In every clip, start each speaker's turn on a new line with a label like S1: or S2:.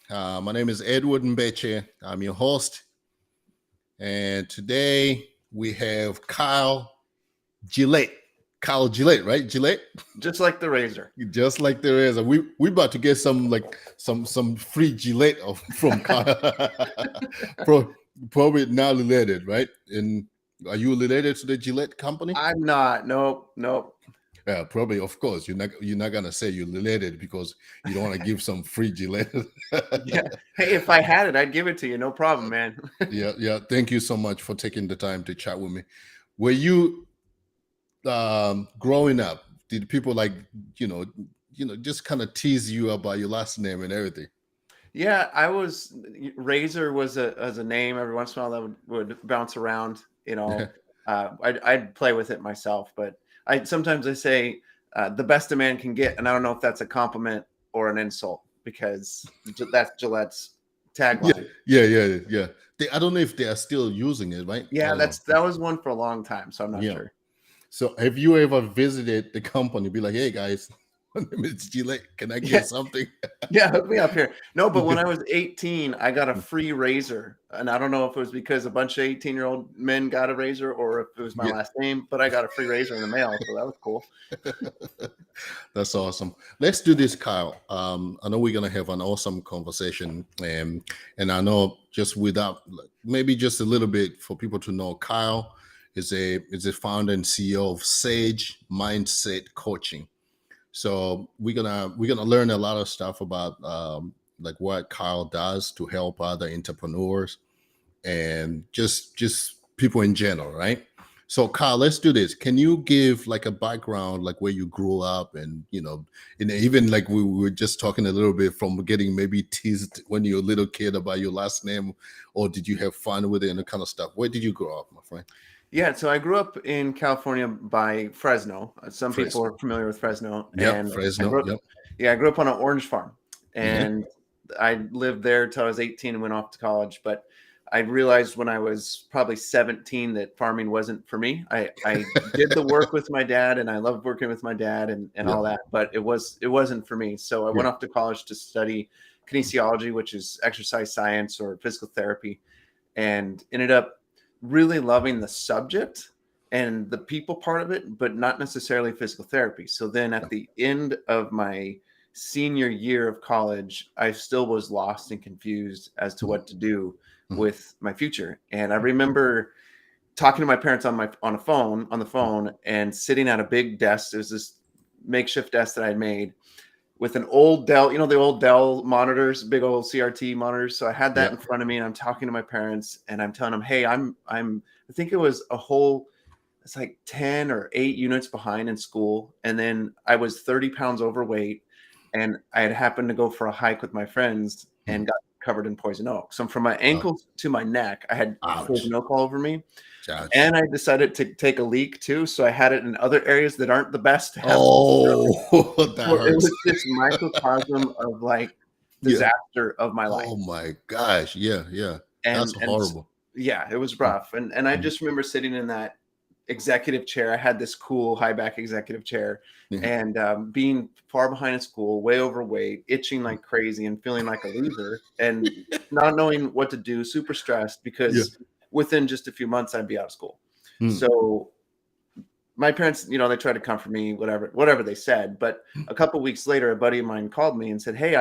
S1: My name is Edward Mbeche. I'm your host. And today we have Kyle Gillette. Kyle Gillette, right? Gillette?
S2: Just like the razor.
S1: Just like there is. We about to get some free Gillette from Kyle. Probably not related, right? And are you related to the Gillette company?
S2: I'm not. Nope. Nope.
S1: Yeah, probably. Of course, you're not gonna say you're related because you don't want to give some free Gillette.
S2: Yeah. Hey, if I had it, I'd give it to you. No problem, man.
S1: Yeah, yeah. Thank you so much for taking the time to chat with me. Were you growing up? Did people you know, just kind of tease you about your last name and everything?
S2: Yeah, I was. Razor was a name. Every once in a while, that would bounce around. I'd play with it myself, but I say the best a man can get, and I don't know if that's a compliment or an insult because that's Gillette's
S1: Yeah,
S2: tagline.
S1: yeah. I don't know if they are still using it, right? I
S2: Yeah,
S1: don't know.
S2: that was one for a long time, so I'm not
S1: Yeah.
S2: sure.
S1: So, have you ever visited the company? Be like, hey guys, my name is Gillette. Can I
S2: Yeah,
S1: get something?
S2: yeah, hook me up here. No, but when I was 18, I got a free razor. And I don't know if it was because a bunch of 18-year-old men got a razor or if it was my
S1: Yeah.
S2: last name, but I got a free razor in the mail. So that was cool.
S1: That's awesome. Let's do this, Kyle. I know we're gonna have an awesome conversation, and I know just without maybe just a little bit for people to know, Kyle is a founder and CEO of Sage Mindset Coaching. So we're gonna learn a lot of stuff about like what Kyle does to help other entrepreneurs and just people in general, right? So Kyle, let's do this. Can you give like a background, like where you grew up, and and even like we were just talking a little bit from getting maybe teased when you were a little kid about your last name, or did you have fun with it and the kind of stuff? Where did you grow up, my friend?
S2: Yeah, so I grew up in California by Fresno. Some people
S1: Fresno.
S2: are familiar with Fresno,
S1: Yep,
S2: and I
S1: Fresno.
S2: grew up.
S1: Yep.
S2: Yeah, I grew up on an orange farm,
S1: Hmm.
S2: and I lived there till I was 18 and went off to college. But I realized when I was probably 17 that farming wasn't for me. I did the work with my dad, and I loved working with my dad and
S1: Yeah.
S2: all that, but it wasn't for me. So I
S1: Yeah.
S2: went off to college to study kinesiology, which is exercise science or physical therapy, and ended up really loving the subject and the people part of it, but not necessarily physical therapy. So then at the end of my senior year of college, I still was lost and confused as to
S1: Mhm.
S2: what to do
S1: Mhm.
S2: with my future. And I remember talking to my parents on the phone and sitting at a big desk. There's this makeshift desk that I had made with an old Dell, the old Dell monitors, big old CRT monitors. So I had that
S1: Yeah.
S2: in front of me, and I'm talking to my parents, and I'm telling them, "Hey, I think it was a whole, it's like 10 or 8 units behind in school, and then I was 30 pounds overweight, and I had happened to go for a hike with my friends
S1: Mhm.
S2: and got covered in poison oak. So from my
S1: Oh,
S2: ankles to my neck, I had
S1: ouch.
S2: poison oak all over me,
S1: Ouch.
S2: and I decided to take a leak too. So I had it in other areas that aren't the best to have.
S1: Oh, that
S2: So it
S1: hurts.
S2: was this microcosm of like
S1: Yeah.
S2: disaster of my life.
S1: Oh my gosh. Yeah, yeah. That's
S2: And
S1: horrible.
S2: yeah, it was
S1: Mhm.
S2: rough. And I just remember sitting in that executive chair. I had this cool high back executive chair
S1: Mhm.
S2: and being far behind in school, way overweight, itching like crazy and feeling like a loser and not knowing what to do, super stressed
S1: Yeah.
S2: because within just a few months I'd be out of school.
S1: Mm.
S2: So my parents, they tried to comfort me, whatever they said. But a couple weeks later, a buddy of mine called me and said, "Hey,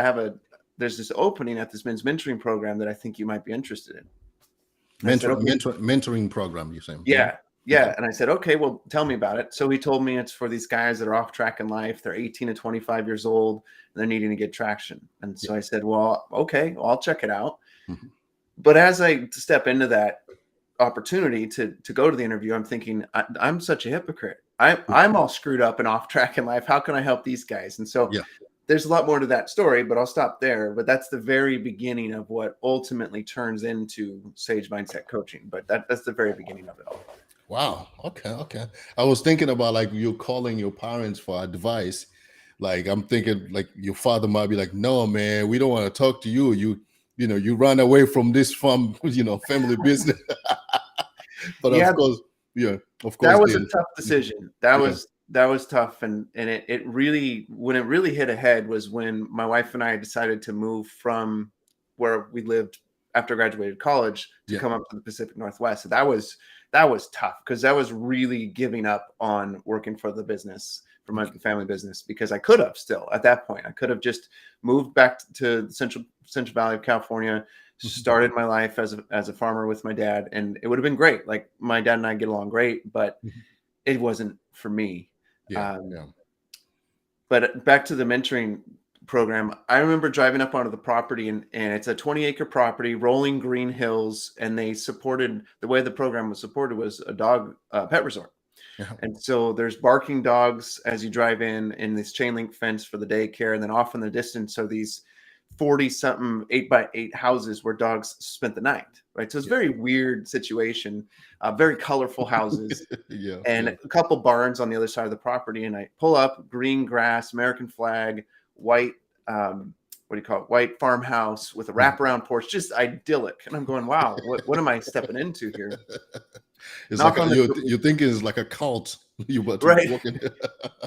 S2: there's this opening at this men's mentoring program that I think you might be interested in." And I said, "Okay,
S1: Mentoring program, you're saying? Yeah.
S2: yeah,
S1: Okay.
S2: yeah." And I said, "Okay, well, tell me about it." So he told me it's for these guys that are off track in life. They're 18 to 25 years old, and they're needing to get traction. And
S1: Yeah.
S2: so I said, "Well, okay, well, I'll check it out."
S1: Mhm.
S2: But as I step into that opportunity to go to the interview, I'm thinking I'm such a hypocrite. I'm all screwed up and off track in life. How can I help these guys? And so
S1: Yeah.
S2: there's a lot more to that story, but I'll stop there. But that's the very beginning of what ultimately turns into Sage Mindset Coaching. But that's the very beginning of it all.
S1: Wow. Okay. Okay. I was thinking about like you calling your parents for advice. Like I'm thinking like your father might be like, no, man, we don't want to talk to you. You run away from this farm, family business. But of
S2: Yeah,
S1: course, yeah, of
S2: that
S1: course,
S2: was a
S1: then.
S2: tough decision. That
S1: Yeah.
S2: was that was tough, and it really, when it really hit ahead was when my wife and I decided to move from where we lived after I graduated college to
S1: Yeah.
S2: come up to the Pacific Northwest. So that was tough because that was really giving up on working for the business, for my family business, because I could have still at that point. I could have just moved back to the Central Valley of California, started my life as a farmer with my dad, and it would have been great. Like my dad and I get along great, but it wasn't for me.
S1: Yeah. Yeah.
S2: But back to the mentoring program, I remember driving up onto the property, and it's a 20-acre property, rolling green hills, and they supported, the way the program was supported was a dog pet resort.
S1: Yeah.
S2: And so there's barking dogs as you drive in this chain link fence for the daycare. And then off in the distance are these 40 something 8x8 houses where dogs spent the night. Right. So it's a very weird situation, very colorful houses.
S1: Yeah.
S2: And a couple barns on the other side of the property. And I pull up, green grass, American flag, white, what do you call it? White farmhouse with a wraparound porch, just idyllic. And I'm going, wow, what am I stepping into here?
S1: It's
S2: Knock
S1: like
S2: on the door.
S1: you're thinking it's like a cult. You about to
S2: Right.
S1: walk in.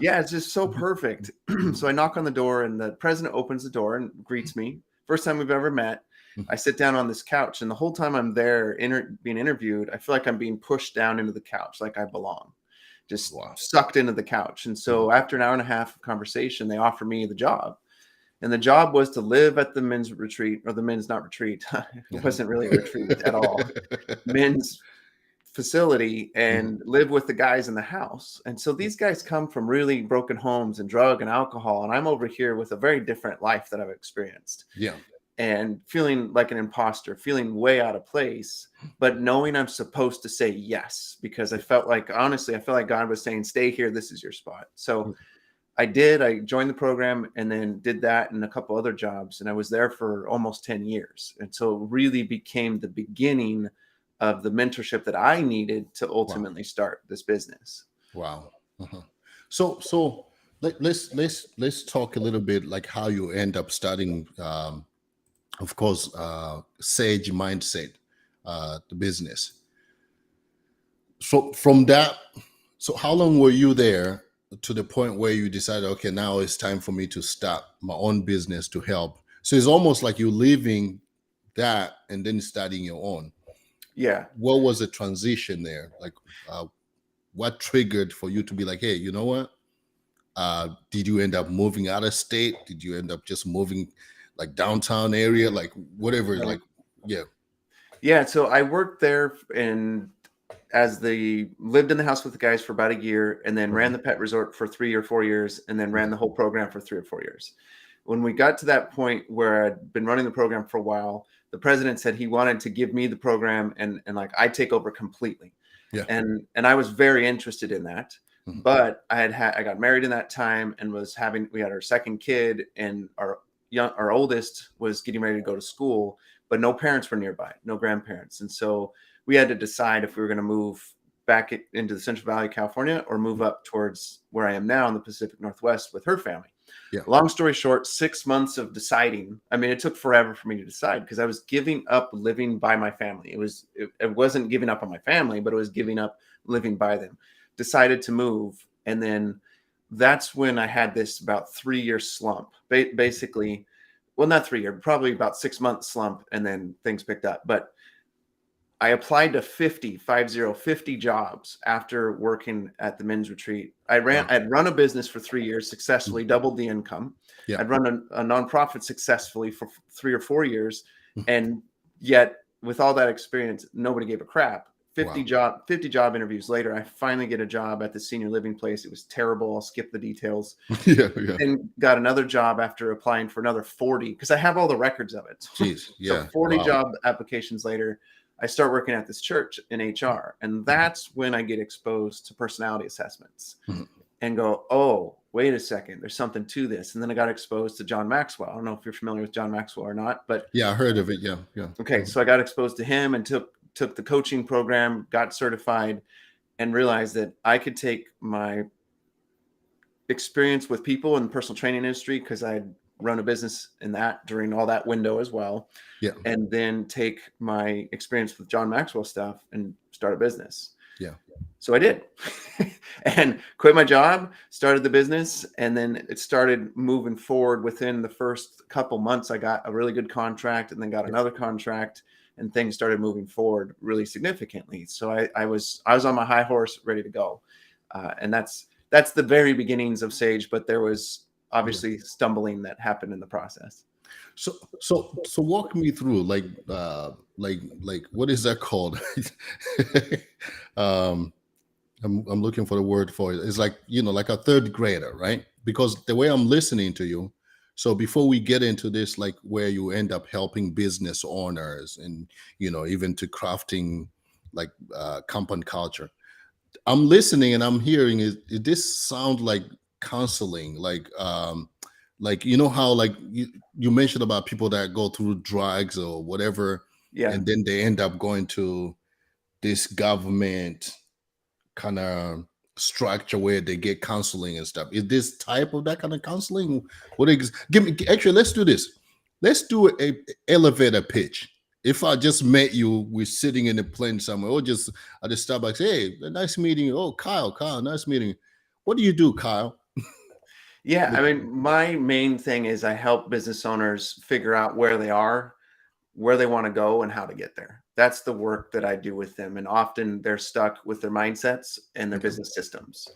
S2: Yeah, it's just so perfect. So I knock on the door, and the president opens the door and greets me. First time we've ever met. I sit down on this couch, and the whole time I'm there being interviewed, I feel like I'm being pushed down into the couch, like I belong, just sucked into the couch. And so after an hour and a half of conversation, they offer me the job. And the job was to live at the men's retreat, or the men's not retreat. It wasn't really a retreat at all. Men's facility, and live with the guys in the house. And so these guys come from really broken homes and drug and alcohol. And I'm over here with a very different life that I've experienced.
S1: Yeah.
S2: And feeling like an imposter, feeling way out of place, but knowing I'm supposed to say yes, because I felt like, honestly, I felt like God was saying, stay here. This is your spot. So I did. I joined the program and then did that and a couple other jobs. And I was there for almost 10 years. And so it really became the beginning of the mentorship that I needed to ultimately start this business.
S1: Wow. So let's talk a little bit like how you end up starting, of course, Sage Mindset, the business. So from that, so how long were you there to the point where you decided, okay, now it's time for me to start my own business to help? So it's almost like you're leaving that and then starting your own.
S2: Yeah.
S1: What was the transition there? Like, what triggered for you to be like, hey, you know what? Did you end up moving out of state? Did you end up just moving like downtown area? Like whatever, like, yeah.
S2: Yeah. So I worked there and lived in the house with the guys for about a year, and then ran the pet resort for 3 or 4 years, and then ran the whole program for 3 or 4 years. When we got to that point where I'd been running the program for a while, the president said he wanted to give me the program and like I take over completely.
S1: Yeah.
S2: And I was very interested in that. But I got married in that time and we had our second kid, and our oldest was getting ready to go to school, but no parents were nearby, no grandparents. And so we had to decide if we were going to move back into the Central Valley of California or move up towards where I am now in the Pacific Northwest with her family.
S1: Yeah.
S2: Long story short, 6 months of deciding. I mean, it took forever for me to decide because I was giving up living by my family. It wasn't giving up on my family, but it was giving up living by them. Decided to move. And then that's when I had this about 3-year slump, basically. Well, not 3 year, probably about 6 month slump. And then things picked up. But I applied to 50 jobs after working at the men's retreat. I'd run a business for 3 years, successfully doubled the income.
S1: Yeah.
S2: I'd run a nonprofit successfully for 3 or 4 years. And yet with all that experience, nobody gave a crap. 50 job interviews later, I finally get a job at the senior living place. It was terrible. I'll skip the details.
S1: Yeah.
S2: And got another job after applying for another 40 because I have all the records of it.
S1: Jeez. Yeah.
S2: So 40 job applications later, I start working at this church in HR. And that's when I get exposed to personality assessments and go, oh, wait a second, there's something to this. And then I got exposed to John Maxwell. I don't know if you're familiar with John Maxwell or not, but
S1: yeah, I heard of it. Yeah. Yeah.
S2: Okay. So I got exposed to him and took the coaching program, got certified, and realized that I could take my experience with people in the personal training industry, because I'd run a business in that during all that window as well.
S1: Yeah.
S2: And then take my experience with John Maxwell stuff and start a business.
S1: Yeah.
S2: So I did and quit my job, started the business, and then it started moving forward. Within the first couple months, I got a really good contract and then got another contract, and things started moving forward really significantly. So I was on my high horse ready to go. And that's the very beginnings of Sage, but there was
S1: Yeah.
S2: obviously stumbling that happened in the process.
S1: So walk me through like what is that called? um I'm looking for the word for it. It's like, like a third grader, right? Because the way I'm listening to you, so before we get into this, like where you end up helping business owners and, even to crafting like company culture, I'm listening and I'm hearing this sound like counseling, like how like you mentioned about people that go through drugs or whatever,
S2: Yeah.
S1: and then they end up going to this government kind of structure where they get counseling and stuff. Is this type of that kind of counseling? Give me, actually, let's do this. Let's do a elevator pitch. If I just met you, we're sitting in a plane somewhere, or just at the Starbucks, hey, nice meeting you. Oh, Kyle, nice meeting you. What do you do, Kyle?
S2: Yeah, I
S1: Like,
S2: mean, my main thing is I help business owners figure out where they are, where they want to go, and how to get there. That's the work that I do with them. And often they're stuck with their mindsets and their
S1: okay,
S2: business systems.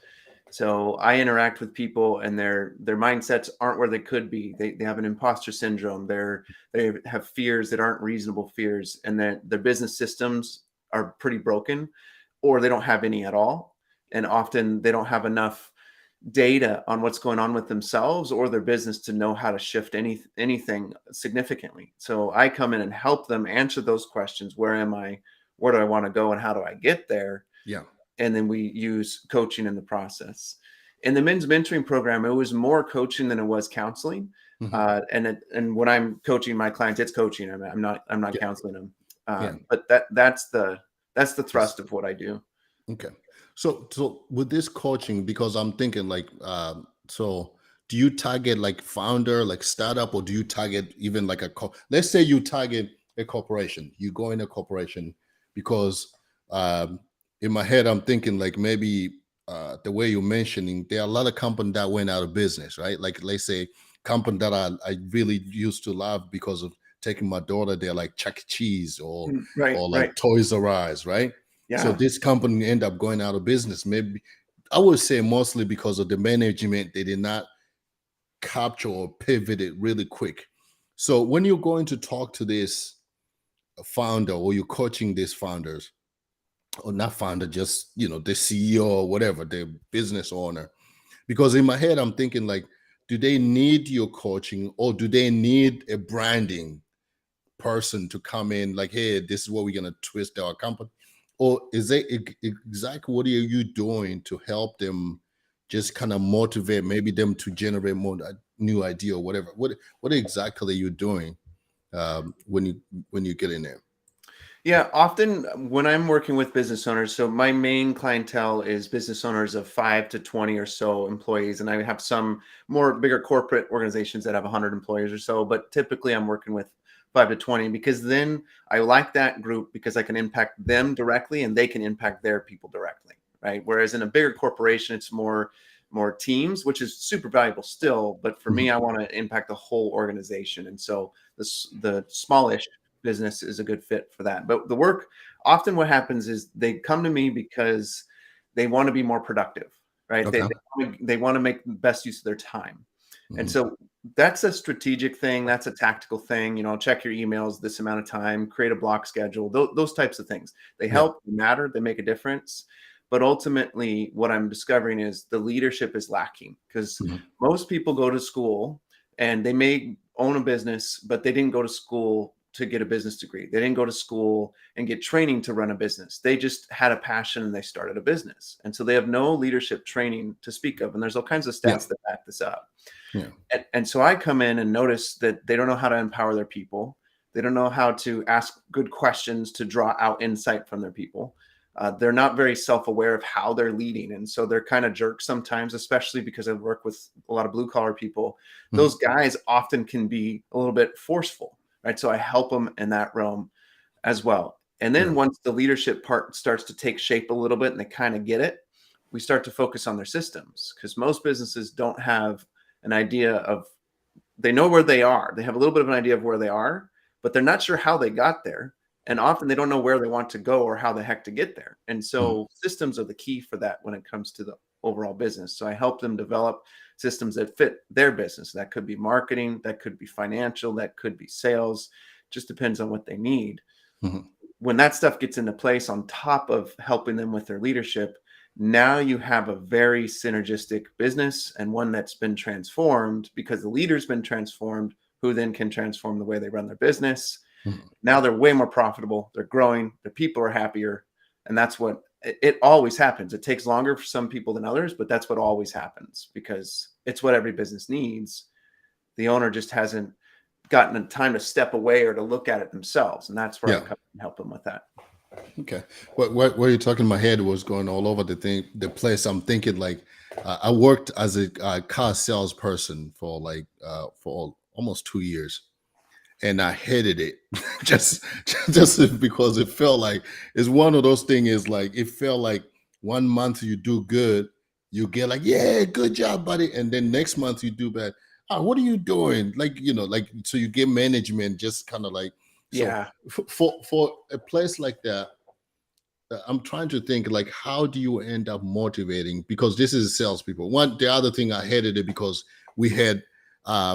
S2: So I interact with people and their mindsets aren't where they could be. They have an imposter syndrome. They have fears that aren't reasonable fears, and their business systems are pretty broken, or they don't have any at all. And often they don't have enough data on what's going on with themselves or their business to know how to shift anything significantly. So I come in and help them answer those questions. Where am I? Where do I want to go? And how do I get there?
S1: yeah,
S2: And then we use coaching in the process. In the men's mentoring program, it was more coaching than it was counseling.
S1: mhm,
S2: And when I'm coaching my clients, it's coaching. I'm not
S1: yeah,
S2: counseling them.
S1: yeah.
S2: But that's the thrust
S1: Yes.
S2: of what I do.
S1: Okay. So with this coaching, because I'm thinking like, so do you target like founder, like startup, or do you target even like let's say you target a corporation, you go in a corporation, because um, in my head, I'm thinking like maybe the way you're mentioning, there are a lot of companies that went out of business, right? Like let's say company that I really used to love because of taking my daughter there, like Chuck E. Cheese or
S2: Right,
S1: like
S2: right.
S1: Toys R Us, right? So
S2: Yeah.
S1: this company end up going out of business. Maybe I would say mostly because of the management. They did not capture or pivot it really quick. So when you're going to talk to this founder or you're coaching these founders, or not founder, just the CEO or whatever, the business owner. Because in my head, I'm thinking like, do they need your coaching or do they need a branding person to come in like, hey, this is what we're going to twist our company? Or is it exactly what are you doing to help them just kind of motivate maybe them to generate more new idea or whatever? What exactly are you doing when you get in there?
S2: Yeah, often when I'm working with business owners, so my main clientele is business owners of 5 to 20 or so employees, and I have some more bigger corporate organizations that have 100 employees or so. But typically, I'm working with 5 to 20 because then I like that group because I can impact them directly and they can impact their people directly, right? Whereas in a bigger corporation, it's more teams, which is super valuable still. But for me,
S1: Mhm.
S2: I want to impact the whole organization, and so the smallish business is a good fit for that. But the work, often what happens is they come to me because they want to be more productive, right?
S1: Okay.
S2: They want to make the best use of their time. And
S1: Mhm.
S2: so that's a strategic thing. That's a tactical thing. Check your emails this amount of time, create a block schedule, those types of things. They
S1: Yeah.
S2: help, they matter, they make a difference. But ultimately, what I'm discovering is the leadership is lacking because
S1: Mhm.
S2: most people go to school and they may own a business, but they didn't go to school to get a business degree. They didn't go to school and get training to run a business. They just had a passion and they started a business. And so they have no leadership training to speak of. And there's all kinds of
S1: Yeah.
S2: stats that back this up.
S1: Yeah.
S2: And so I come in and notice that they don't know how to empower their people. They don't know how to ask good questions to draw out insight from their people. They're not very self-aware of how they're leading, and so they're kind of jerks sometimes. Especially because I work with a lot of blue-collar people,
S1: Mhm.
S2: those guys often can be a little bit forceful, right? So I help them in that realm as well. And then
S1: Yeah.
S2: once the leadership part starts to take shape a little bit and they kind of get it, we start to focus on their systems, because most businesses don't have an idea of, they know where they are. They have a little bit of an idea of where they are, but they're not sure how they got there. And often they don't know where they want to go or how the heck to get there. And
S1: Mhm.
S2: so systems are the key for that when it comes to the overall business. So I help them develop systems that fit their business. That could be marketing, that could be financial, that could be sales. Just depends on what they need.
S1: Mhm.
S2: When that stuff gets into place on top of helping them with their leadership, now you have a very synergistic business, and one that's been transformed because the leader's been transformed, who then can transform the way they run their business.
S1: Mhm.
S2: Now they're way more profitable, they're growing, their people are happier. And that's what it always happens. It takes longer for some people than others, but that's what always happens, because it's what every business needs. The owner just hasn't gotten the time to step away or to look at it themselves. And that's where I
S1: Yeah.
S2: come and help them with that.
S1: Okay. What you're talking, my head was going all over the place. I'm thinking like I worked as a car salesperson for for almost 2 years, and I hated it just just because it felt like it's one of those things. Is like it felt like one month you do good, you get like, yeah, good job, buddy, and then next month you do bad. Ah, what are you doing? Like, like, so you get management just kind of like, so
S2: Yeah.
S1: for a place like that. I'm trying to think like, how do you end up motivating? Because this is salespeople. The other thing I hated it because we had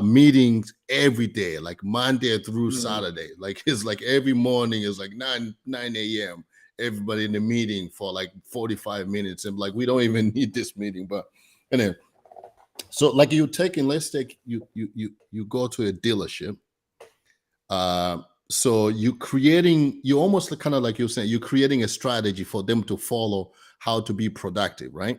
S1: meetings every day, like Monday through
S2: Mhm.
S1: Saturday. Like it's like every morning is like 9 a.m. Everybody in the meeting for like 45 minutes, and like we don't even need this meeting. But anyway, so like you taking, let's take you go to a dealership. uh, so you almost kind of like you're saying, you're creating a strategy for them to follow how to be productive, right?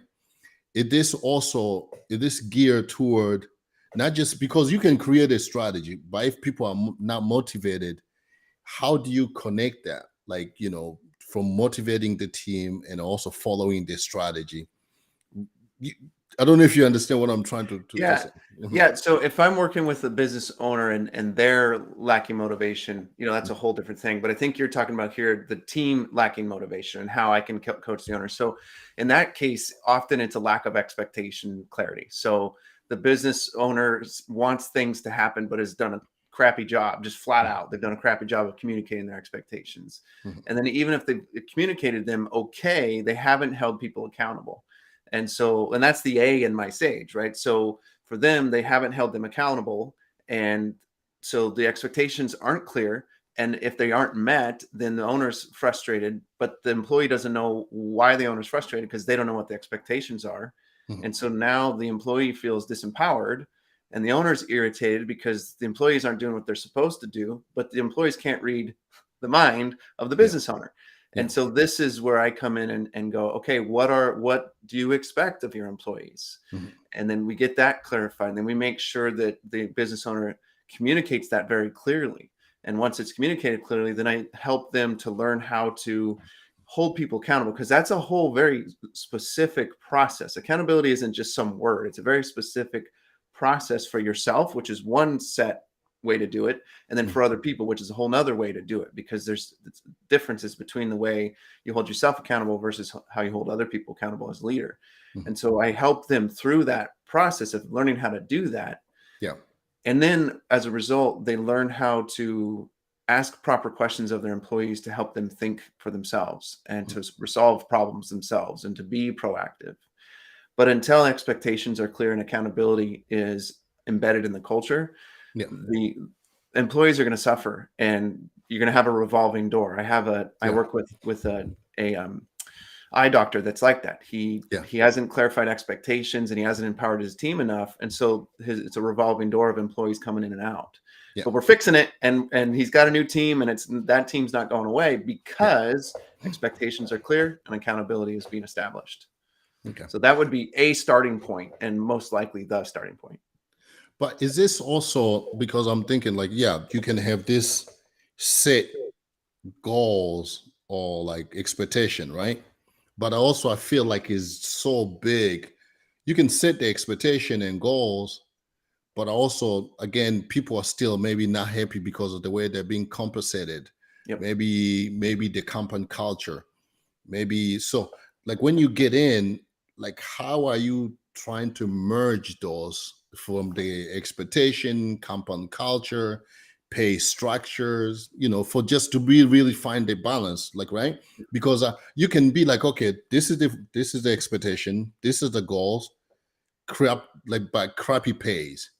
S1: It is geared toward not just because you can create a strategy, but if people are not motivated, how do you connect that? Like, from motivating the team and also following the strategy. You, I don't know if you understand what I'm trying to
S2: Yeah.
S1: say. Mhm.
S2: Yeah. So if I'm working with a business owner and they're lacking motivation, that's a whole different thing. But I think you're talking about here the team lacking motivation and how I can coach the owner. So in that case, often it's a lack of expectation clarity. So the business owner wants things to happen, but has done a crappy job, just flat out. They've done a crappy job of communicating their expectations.
S1: Mhm.
S2: And then even if they've communicated them okay, they haven't held people accountable. And that's the A in my sage, right? So for them, they haven't held them accountable. And so the expectations aren't clear. And if they aren't met, then the owner's frustrated, but the employee doesn't know why the owner's frustrated because they don't know what the expectations are.
S1: Mhm.
S2: And so now the employee feels disempowered and the owner's irritated because the employees aren't doing what they're supposed to do, but the employees can't read the mind of the
S1: Yeah.
S2: business owner.
S1: Yeah.
S2: And so this is where I come in and go, okay, what do you expect of your employees?
S1: Mhm.
S2: And then we get that clarified. And then we make sure that the business owner communicates that very clearly. And once it's communicated clearly, then I help them to learn how to hold people accountable, because that's a whole very specific process. Accountability isn't just some word, it's a very specific process for yourself, which is one set way to do it, and then
S1: Mhm.
S2: for other people, which is a whole nother way to do it, because there's differences between the way you hold yourself accountable versus how you hold other people accountable as a leader.
S1: Mhm.
S2: And so I help them through that process of learning how to do that.
S1: Yeah.
S2: And then as a result, they learn how to ask proper questions of their employees to help them think for themselves and
S1: Mhm.
S2: to resolve problems themselves and to be proactive. But until expectations are clear and accountability is embedded in the culture,
S1: Yeah.
S2: the employees are going to suffer, and you're going to have a revolving door. I
S1: Yeah.
S2: work with a eye doctor that's like that.
S1: Yeah.
S2: He hasn't clarified expectations and he hasn't empowered his team enough, and so it's a revolving door of employees coming in and out.
S1: Yeah.
S2: But we're fixing it, and he's got a new team, and that team's not going away
S1: Yeah.
S2: because expectations are clear and accountability is being established.
S1: Okay.
S2: So that would be a starting point, and most likely the starting point.
S1: But is this also because I'm thinking like, yeah, you can have this set goals or like expectation, right? But also I feel like it's so big. You can set the expectation and goals, but also again, people are still maybe not happy because of the way they're being compensated.
S2: Yep.
S1: maybe the company culture, maybe. So like when you get in, like how are you trying to merge those from the expectation, company culture, pay structures, for just to be really find a balance, like, right? Because you can be like, okay, this is the expectation, this is the goals, crap, like, by crappy pays,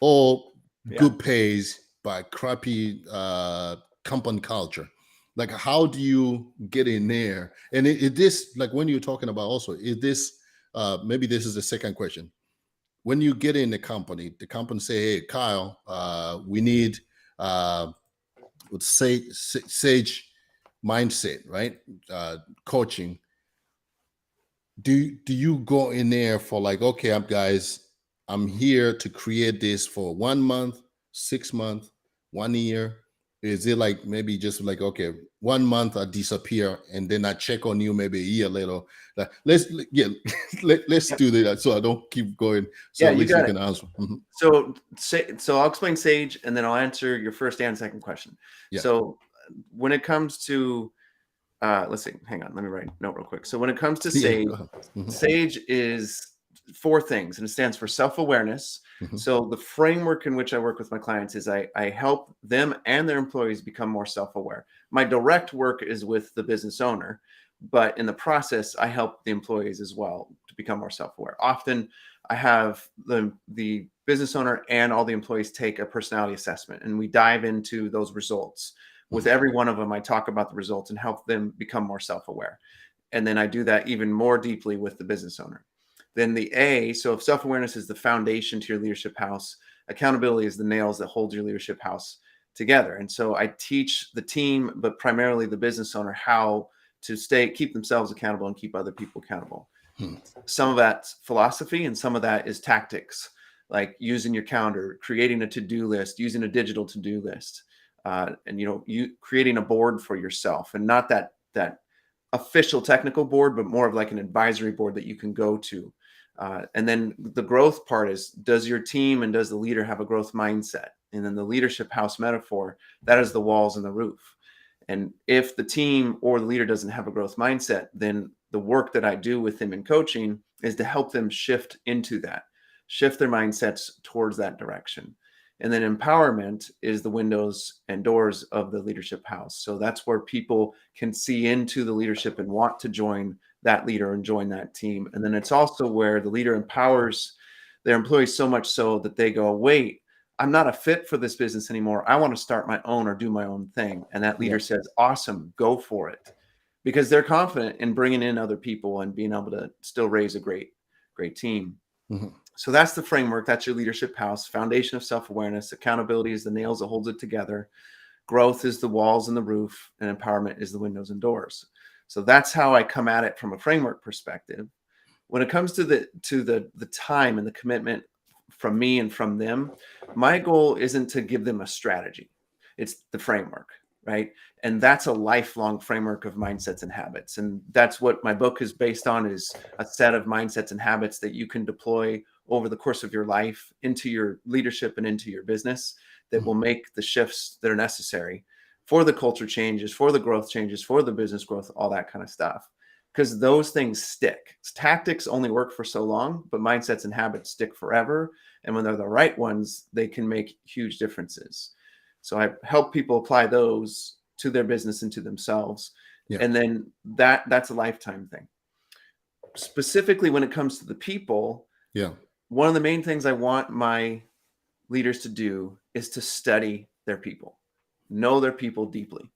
S1: or
S2: Yeah.
S1: good pays by crappy company culture. Like how do you get in there? And it this, like, when you're talking about also, is this maybe this is the second question. When you get in the company say, hey, Kyle, we need sage mindset, right? Coaching. Do you go in there for like, okay, guys, I'm here to create this for 1 month, 6 months, 1 year? Is it like maybe just like, okay, 1 month I disappear and then I check on you maybe a year later? Like, let's
S2: Yep.
S1: do that so I don't keep going. So
S2: Yeah,
S1: at
S2: you
S1: least you
S2: got it.
S1: can answer. Mhm.
S2: So I'll explain Sage, and then I'll answer your first and second question.
S1: Yeah.
S2: So when it comes to let's see, hang on, let me write a note real quick. So when it comes to
S1: Yeah.
S2: Sage,
S1: Go ahead. Mhm.
S2: Sage is four things, and it stands for self-awareness.
S1: Mhm.
S2: So the framework in which I work with my clients is I help them and their employees become more self-aware. My direct work is with the business owner, but in the process, I help the employees as well to become more self-aware. Often I have the business owner and all the employees take a personality assessment, and we dive into those results. With
S1: Mhm.
S2: every one of them, I talk about the results and help them become more self-aware. And then I do that even more deeply with the business owner. Then the A, so if self-awareness is the foundation to your leadership house, accountability is the nails that hold your leadership house together. And so I teach the team, but primarily the business owner, how to keep themselves accountable and keep other people accountable.
S1: Mhm.
S2: Some of that's philosophy and some of that is tactics, like using your calendar, creating a to-do list, using a digital to-do list, and you creating a board for yourself, and not that official technical board, but more of like an advisory board that you can go to. And then the growth part is, does your team and does the leader have a growth mindset? And then the leadership house metaphor, that is the walls and the roof. And if the team or the leader doesn't have a growth mindset, then the work that I do with them in coaching is to help them shift into that, shift their mindsets towards that direction. And then empowerment is the windows and doors of the leadership house. So that's where people can see into the leadership and want to join that leader and join that team. And then it's also where the leader empowers their employees so much so that they go, wait, I'm not a fit for this business anymore. I want to start my own or do my own thing. And that
S1: Yeah.
S2: leader says, awesome, go for it. Because they're confident in bringing in other people and being able to still raise a great team.
S1: Mhm.
S2: So that's the framework. That's your leadership house. Foundation of self-awareness. Accountability is the nails that holds it together. Growth is the walls and the roof, and empowerment is the windows and doors. So that's how I come at it from a framework perspective. When it comes to the time and the commitment from me and from them, my goal isn't to give them a strategy. It's the framework, right? And that's a lifelong framework of mindsets and habits. And that's what my book is based on, is a set of mindsets and habits that you can deploy over the course of your life into your leadership and into your business, that will
S1: Mhm.
S2: make the shifts that are necessary for the culture changes, for the growth changes, for the business growth, all that kind of stuff. Because those things stick. Tactics only work for so long, but mindsets and habits stick forever. And when they're the right ones, they can make huge differences. So I help people apply those to their business and to themselves.
S1: Yeah.
S2: And then that's a lifetime thing. Specifically, when it comes to the people,
S1: Yeah.
S2: one of the main things I want my leaders to do is to study their people, know their people deeply.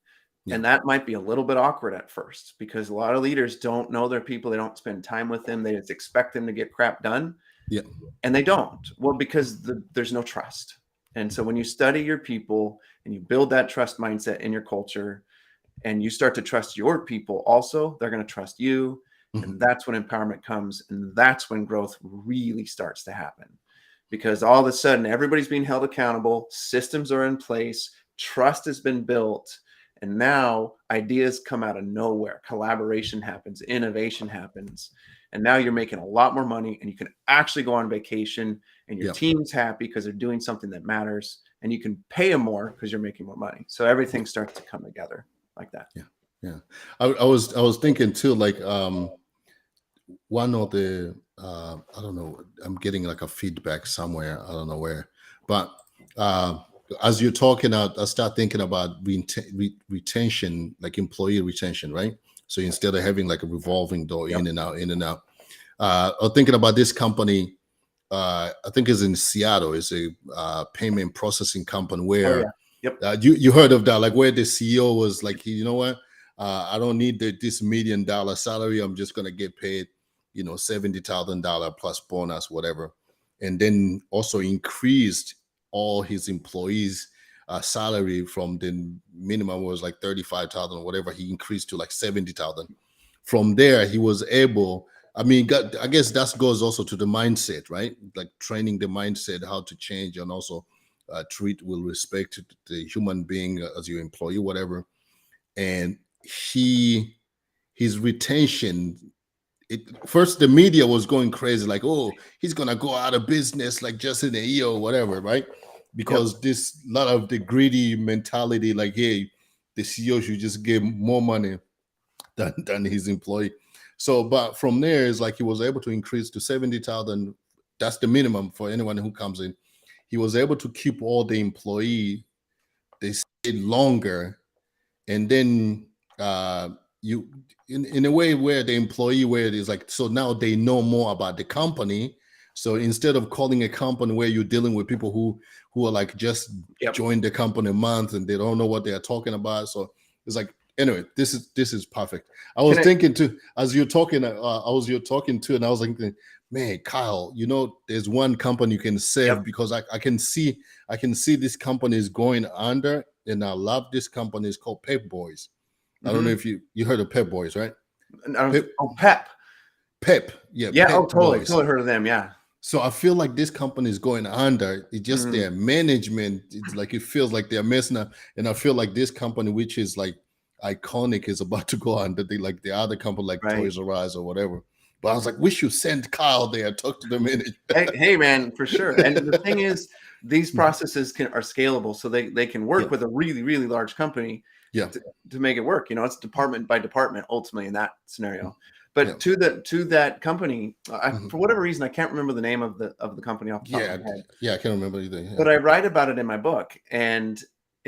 S1: Yeah.
S2: And that might be a little bit awkward at first, because a lot of leaders don't know their people. They don't spend time with them. They just expect them to get crap done.
S1: Yeah.
S2: And they don't. Well, because there's no trust. And so when you study your people and you build that trust mindset in your culture, and you start to trust your people also, they're going to trust you. And
S1: Mhm.
S2: that's when empowerment comes. And that's when growth really starts to happen, because all of a sudden everybody's being held accountable, systems are in place, trust has been built, and now ideas come out of nowhere, collaboration happens, innovation happens, and now you're making a lot more money, and you can actually go on vacation, and your
S1: Yeah.
S2: team's happy because they're doing something that matters, and you can pay them more because you're making more money. So everything starts to come together like that.
S1: Yeah. I was thinking too, like one of the I don't know, I'm getting like a feedback somewhere, I don't know where, but as you're talking out, I start thinking about retention, like employee retention, right? So instead of having like a revolving door,
S2: Yep.
S1: in and out, in and out, I'm thinking about this company. I think it's in Seattle. It's a payment processing company
S2: Oh
S1: where
S2: yeah. Yep.
S1: you heard of that, like where the CEO was like, you know what, I don't need this $1 million salary. I'm just gonna get paid, $70,000 plus bonus, whatever, and then also increased all his employees' salary from the minimum was like 35,000 or whatever. He increased to like 70,000. From there, he was able. I mean, I guess that goes also to the mindset, right? Like training the mindset how to change and also treat with respect to the human being as your employee, whatever. And his retention. First, the media was going crazy, like, oh, he's gonna go out of business, like just in a year or whatever, right?
S2: Yep.
S1: Because this lot of the greedy mentality, like, hey, the CEO should just give more money than his employee. So, but from there, is like he was able to increase to 70,000. That's the minimum for anyone who comes in. He was able to keep all the employee. They stayed longer, and then you in a way where the employee, where it is like, so now they know more about the company. So instead of calling a company where you're dealing with people who are like just
S2: Yep.
S1: joined the company a month and they don't know what they are talking about, so it's like, anyway, this is perfect. I was
S2: Can I?
S1: thinking too, as you're talking, you're talking too, and I was thinking, man, Kyle, there's one company you can save,
S2: Yep.
S1: because I can see this company is going under, and I love this company. It's called Pep Boys. I don't know
S2: Mm-hmm.
S1: if you heard of Pep Boys, right? Pep,
S2: Oh, Pep.
S1: yeah,
S2: Yeah. Oh,
S1: Pep
S2: totally.
S1: Boys.
S2: Totally heard of them. Yeah.
S1: So I feel like this company is going under. It's just
S2: Mhm.
S1: their management. It's like it feels like they're messing up, and I feel like this company, which is like iconic, is about to go under. Like the other company, like
S2: Right.
S1: Toys R Us or whatever. But I was like, we should send Kyle there, talk to the manager.
S2: Hey, man, for sure. And the thing is, these processes are scalable, so they can work
S1: Yeah,
S2: with a really, really large company
S1: yeah,
S2: to make it work. It's department by department ultimately in that scenario.
S1: yeah,
S2: But to that company,
S1: mhm.
S2: for whatever reason, I can't remember the name of the company off the top of
S1: Yeah,
S2: my head.
S1: yeah. I can't remember either. Yeah.
S2: But I write about it in my book, and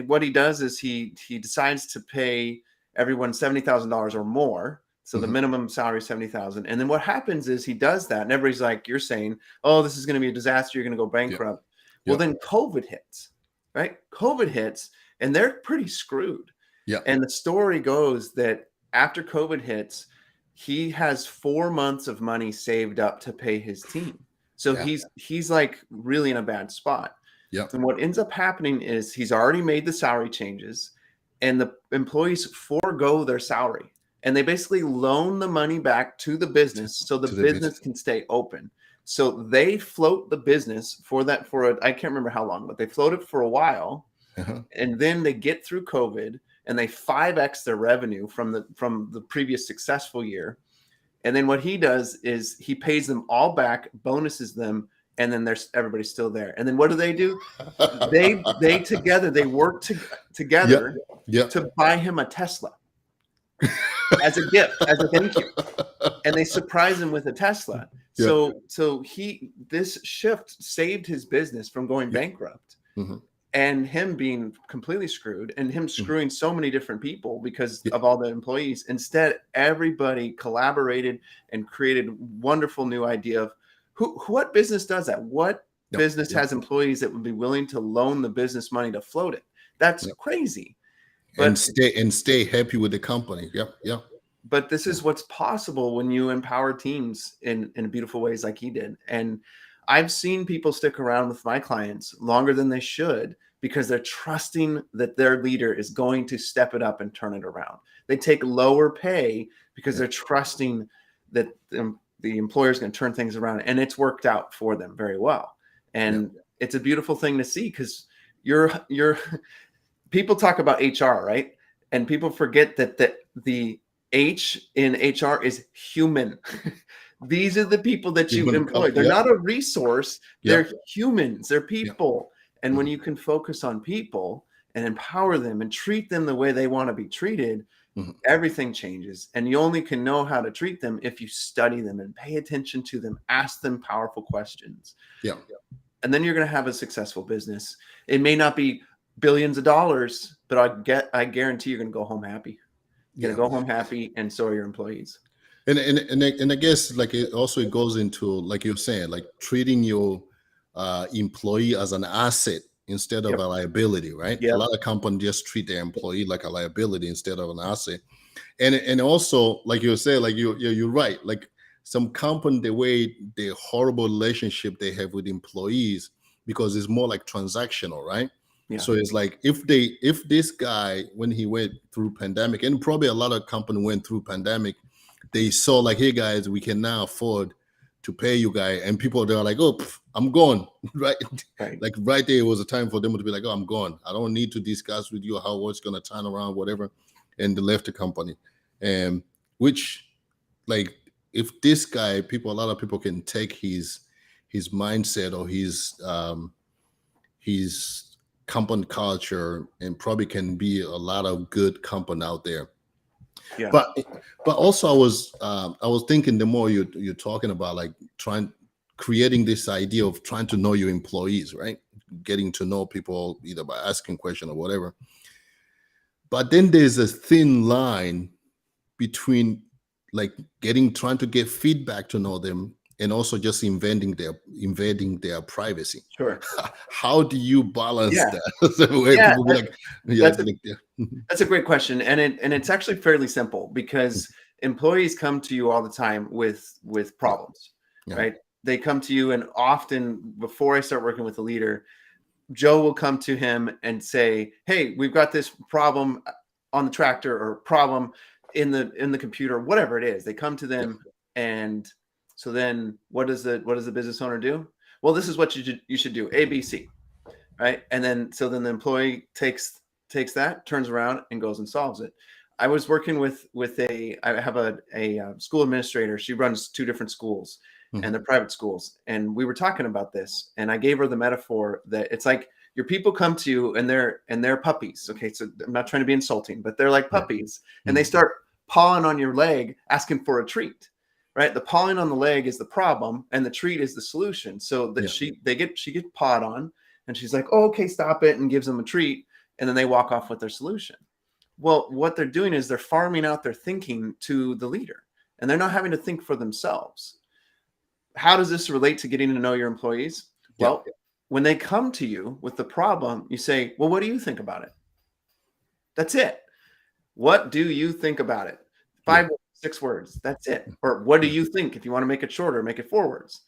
S2: what he does is he decides to pay everyone $70,000 or more. So the
S1: Mhm.
S2: minimum salary is 70,000, and then what happens is he does that, and everybody's like, "You're saying, oh, this is going to be a disaster. You're going to go
S1: Yep,
S2: bankrupt." Well,
S1: yep,
S2: then COVID hits, right? COVID hits, and they're pretty screwed.
S1: yep,
S2: And the story goes that after COVID hits, he has 4 months of money saved up to pay his team. So
S1: yeah,
S2: he's like really in a bad spot.
S1: yep.
S2: And what ends up happening is he's already made the salary changes, and the employees forego their salary. And they basically loan the money back to the
S1: To,
S2: business so the
S1: to the bit.
S2: business can stay open. So they float the business I can't remember how long, but they float it for a while,
S1: Uh-huh.
S2: and then they get through COVID and they 5x their revenue from the previous successful year. And then what he does is he pays them all back, bonuses them, and then everybody's still there. And then what do? They work
S1: Yep,
S2: together
S1: yep,
S2: to buy him a Tesla as a gift, as a thank you. And they surprise him with a Tesla.
S1: yep,
S2: So this shift saved his business from going
S1: yep.
S2: bankrupt,
S1: Mhm.
S2: and him being completely screwed, and him
S1: Mhm.
S2: screwing so many different people because
S1: Yep.
S2: of all the employees. Instead, everybody collaborated and created wonderful new idea of what business does that? What
S1: Yep.
S2: business
S1: Yep.
S2: has employees that would be willing to loan the business money to float it? That's
S1: Yep.
S2: crazy.
S1: And
S2: But
S1: stay happy with the company. Yep. Yep.
S2: this
S1: Yeah.
S2: is what's possible when you empower teams in beautiful ways like he did. And I've seen people stick around with my clients longer than they should because they're trusting that their leader is going to step it up and turn it around. They take lower pay because
S1: Yeah.
S2: they're trusting that the employer is going to turn things around, and it's worked out for them very well.
S1: Yeah.
S2: And it's a beautiful thing to see because you're people talk about HR, right? And people forget that the H in HR is human. These are the people that you
S1: Human
S2: employ.
S1: capital.
S2: They're
S1: Yep.
S2: not a resource. They're
S1: Yep.
S2: humans. They're
S1: Yep.
S2: people. And when you can focus on people and empower them and treat them the way they want to be treated, everything changes. And you only can know how to treat them if you study them and pay attention to them, ask them powerful questions.
S1: Yeah.
S2: And then you're going to have a successful business. It may not be billions of dollars, but I guarantee you're going to go home happy. You're going to go home happy, and so are your employees.
S1: And I guess like it goes into, like you're saying, like treating your employee as an asset instead of a liability, right? A lot of companies just treat their employee like a liability instead of an asset. And also, like you say, like you're right. Like some company, the horrible relationship they have with employees, because it's more like transactional, right?
S2: Yeah.
S1: So it's like if this guy, when he went through pandemic, and probably a lot of company went through pandemic, they saw like, hey guys, we can now afford to pay you guys, and people, they're like, oh, I'm gone, right? Like right there, it was a time for them to be like, oh, I'm gone. I don't need to discuss with you how what's going to turn around, whatever, and they left the company. And which, like, if this guy, a lot of people can take his mindset or his company culture, and probably can be a lot of good company out there.
S2: Yeah.
S1: But also I was thinking, the more you're talking about like creating this idea of trying to know your employees, right? Getting to know people either by asking questions or whatever. But then there's a thin line between like trying to get feedback to know them, and also just invading their privacy.
S2: Sure.
S1: How do you balance that?
S2: That's a great question, and it's actually fairly simple, because employees come to you all the time with problems, right? They come to you, and often before I start working with a leader, Joe will come to him and say, "Hey, we've got this problem on the tractor, or problem in the computer, whatever it is." They come to them, and so then what does the business owner do? Well, this is what you should do, A, B, C, right? And then the employee takes that, turns around, and goes and solves it. I was working with I have a school administrator. She runs 2 different schools, and they're private schools. And we were talking about this, and I gave her the metaphor that it's like your people come to you, and they're puppies. Okay, so I'm not trying to be insulting, but they're like puppies, and they start pawing on your leg, asking for a treat. Right, the pawing on the leg is the problem, and the treat is the solution. So that she gets pawed on, and she's like, "Oh, okay, stop it," and gives them a treat, and then they walk off with their solution. Well, what they're doing is they're farming out their thinking to the leader, and they're not having to think for themselves. How does this relate to getting to know your employees? Well, when they come to you with the problem, you say, "Well, what do you think about it?" That's it. What do you think about it? 5 words, 6 words. That's it. Or what do you think? If you want to make it shorter, make it 4 words.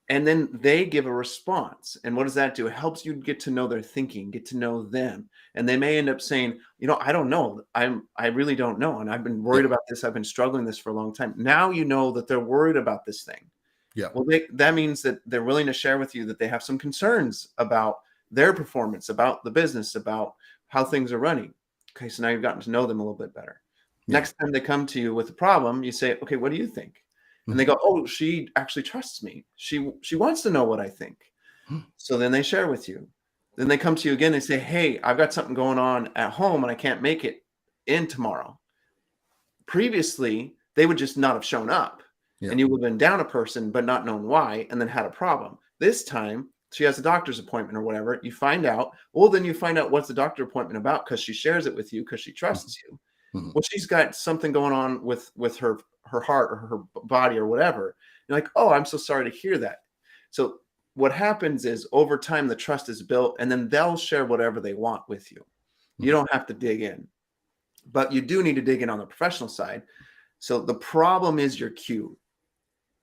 S2: And then they give a response. And what does that do? It helps you get to know their thinking, get to know them. And they may end up saying, I don't know. I really don't know. And I've been worried about this. I've been struggling this for a long time. Now you know that they're worried about this thing.
S1: Yeah.
S2: Well, that means that they're willing to share with you that they have some concerns about their performance, about the business, about how things are running. Okay, so now you've gotten to know them a little bit better. Next time they come to you with a problem, you say, "Okay, what do you think?" And they go, "Oh, she actually trusts me. She wants to know what I think." So then they share with you. Then they come to you again. They say, "Hey, I've got something going on at home, and I can't make it in tomorrow." Previously, they would just not have shown up, and you would have been down a person, but not known why, and then had a problem. This time, she has a doctor's appointment or whatever. You find out. Well, then you find out what's the doctor appointment about, because she shares it with you, because she trusts you. Well, she's got something going on with her heart or her body or whatever. You're like, "Oh, I'm so sorry to hear that." So what happens is, over time, the trust is built, and then they'll share whatever they want with you. You don't have to dig in, but you do need to dig in on the professional side. So the problem is your cue.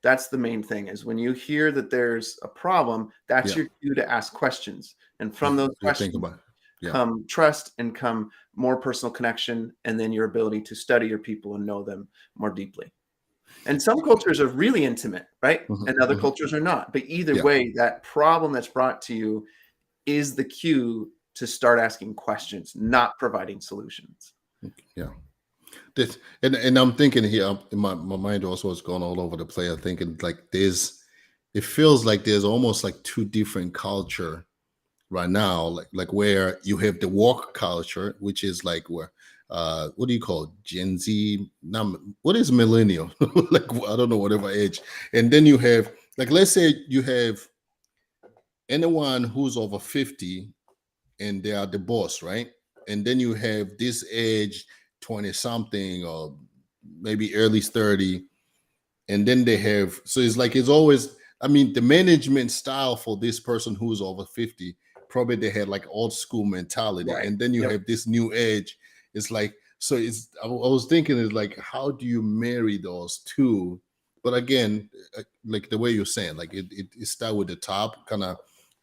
S2: That's the main thing, is when you hear that there's a problem, that's your cue to ask questions. And from those questions come trust, and come more personal connection, and then your ability to study your people and know them more deeply. And some cultures are really intimate, right? And other cultures are not. But either way, that problem that's brought to you is the cue to start asking questions, not providing solutions.
S1: Yeah. And I'm thinking here, my mind also has gone all over the place. I'm thinking like it feels like there's almost like 2 different culture right now, like where you have the work culture, which is like where what do you call it? Gen Z? Now, what is millennial? Like I don't know, whatever age. And then you have like let's say you have anyone who's over 50 and they are the boss, right? And then you have this age 20 something or maybe early 30, and then they have so it's like it's always, I mean, the management style for this person who's over 50, probably they had like old school mentality,
S2: Right.
S1: and then you
S2: Yep.
S1: have this new age. It's like, so it's I was thinking is like, how do you marry those two? But again, like the way you're saying, like it start with the top, kind of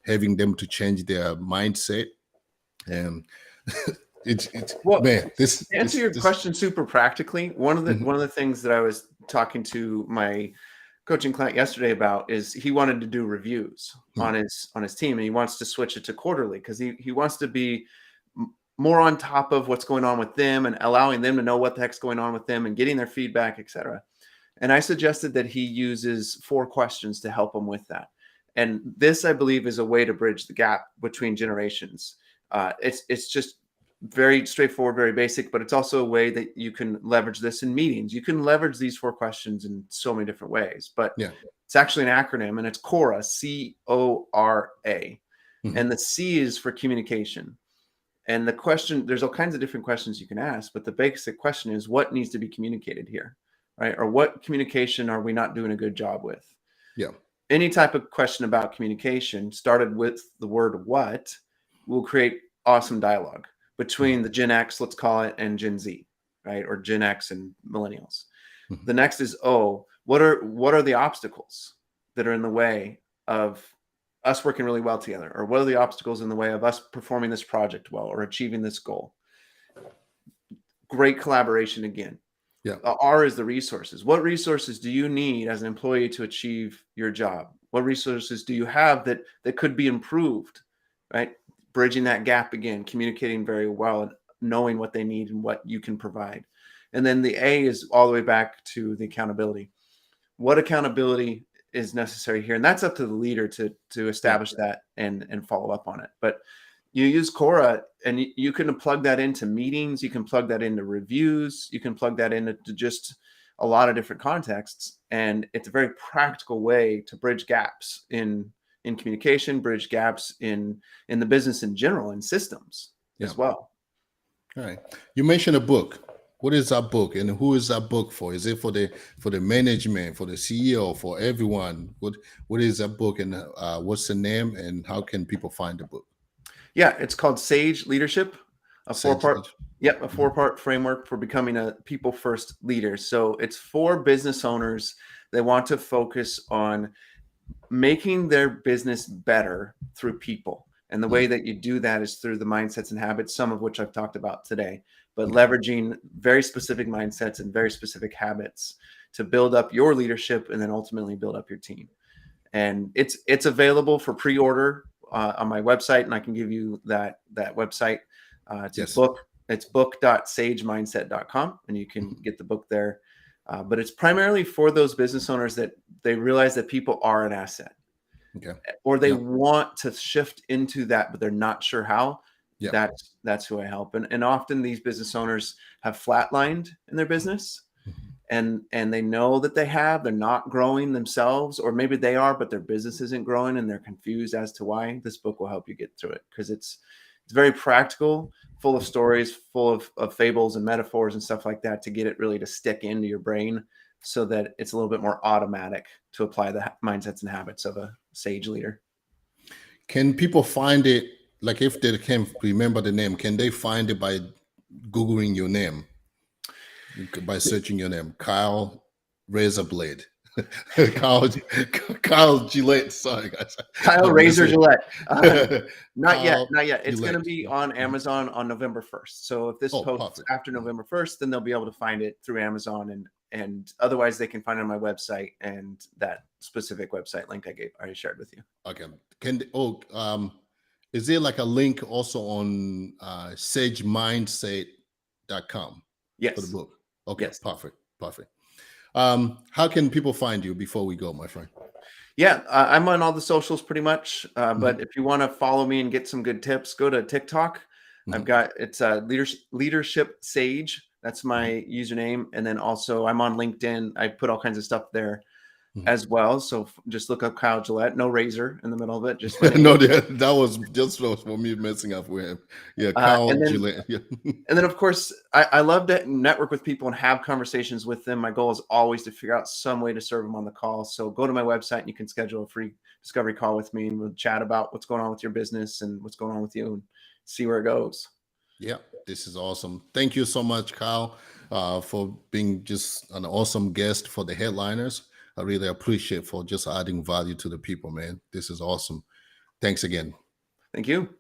S1: having them to change their mindset. And it's
S2: Well,
S1: man,
S2: to answer your
S1: this
S2: question super practically, one of the
S1: mhm,
S2: one of the things that I was talking to my coaching client yesterday about is he wanted to do reviews
S1: mhm,
S2: on his team, and he wants to switch it to quarterly because he wants to be more on top of what's going on with them and allowing them to know what the heck's going on with them and getting their feedback, etc. And I suggested that he uses 4 questions to help him with that. And this, I believe, is a way to bridge the gap between generations. It's just very straightforward, very basic, but it's also a way that you can leverage this in meetings. You can leverage these 4 questions in so many different ways, but
S1: yeah,
S2: it's actually an acronym, and it's CORA, CORA.
S1: mhm,
S2: And the C is for communication. And the question, there's all kinds of different questions you can ask, but the basic question is what needs to be communicated here, right? Or what communication are we not doing a good job with?
S1: yeah,
S2: Any type of question about communication started with the word what will create awesome dialogue
S1: mhm,
S2: between the Gen X, let's call it, and Gen Z, right? Or Gen X and millennials.
S1: mhm,
S2: The next is O. What are the obstacles that are in the way of us working really well together? Or what are the obstacles in the way of us performing this project well or achieving this goal? Great collaboration again.
S1: yeah,
S2: R is the resources. What resources do you need as an employee to achieve your job? What resources do you have that could be improved? Right? Bridging that gap again, communicating very well and knowing what they need and what you can provide. And then the A is all the way back to the accountability. What accountability is necessary here? And that's up to the leader to
S1: yeah,
S2: establish that and follow up on it. But you use Cora and you can plug that into meetings. You can plug that into reviews. You can plug that into just a lot of different contexts. And it's a very practical way to bridge gaps in communication, bridge gaps in the business in general, in systems
S1: yeah.
S2: as well.
S1: All right. You mentioned a book. What is that book, and who is that book for? Is it for the management, for the CEO, for everyone? What is that book, and what's the name, and how can people find the book?
S2: Yeah, it's called Sage Leadership, a
S1: Sage.
S2: four-part, yep, a
S1: Mhm.
S2: four-part framework for becoming a people first leader. So it's for business owners that want to focus on making their business better through people. And the way
S1: Mhm.
S2: that you do that is through the mindsets and habits, some of which I've talked about today, but
S1: Okay.
S2: leveraging very specific mindsets and very specific habits to build up your leadership and then ultimately build up your team. And it's available for pre-order on my website, and I can give you that website. It's a
S1: Yes.
S2: book. It's book.sagemindset.com, and you can
S1: Mhm.
S2: get the book there. But it's primarily for those business owners that they realize that people are an asset,
S1: Okay.
S2: or they
S1: Yeah.
S2: want to shift into that, but they're not sure how.
S1: Yeah.
S2: That's who I help, and often these business owners have flatlined in their business
S1: Mhm.
S2: and they know that they're not growing themselves, or maybe they are but their business isn't growing and they're confused as to why. This book will help you get through it because it's very practical, full of stories, full of fables and metaphors and stuff like that to get it really to stick into your brain so that it's a little bit more automatic to apply the mindsets and habits of a sage leader.
S1: Can people find it? Like, if they can't remember the name, can they find it by googling your name, by searching your name, Kyle Razorblade? Kyle, Kyle Gillette. Sorry, guys.
S2: Kyle
S1: I'm
S2: Razor
S1: messing.
S2: Gillette. Not yet,
S1: Kyle
S2: not yet. It's going to
S1: Gillette.
S2: be on
S1: Mhm.
S2: Amazon on November 1st. So if this
S1: Oh,
S2: posts
S1: perfect.
S2: after
S1: Mhm.
S2: November 1st, then they'll be able to find it through Amazon, and otherwise they can find it on my website and that specific website link I shared with you.
S1: Okay. Is there like a link also on sagemindset.com for the
S2: Yes.
S1: book? Okay,
S2: Yes.
S1: perfect. Perfect. How can people find you before we go, my friend?
S2: Yeah, I'm on all the socials pretty much. But
S1: Mhm,
S2: if you want to follow me and get some good tips, go to TikTok. I've
S1: mhm,
S2: got it's leadership sage. That's
S1: mhm,
S2: my username, and then also I'm on LinkedIn. I put all kinds of stuff there
S1: mhm.
S2: as well. So just look up Kyle Gillette, no razor in the middle of it, just my name.
S1: No, that was just for me messing up with him. Yeah,
S2: And
S1: Kyle
S2: then
S1: Gillette. Yeah.
S2: of course, I love to network with people and have conversations with them. My goal is always to figure out some way to serve them on the call. So go to my website and you can schedule a free discovery call with me, and we'll chat about what's going on with your business and what's going on with you and see where it goes.
S1: Yeah, this is awesome. Thank you so much, Kyle, for being just an awesome guest for the headliners. I really appreciate for just adding value to the people, man. This is awesome. Thanks again.
S2: Thank you.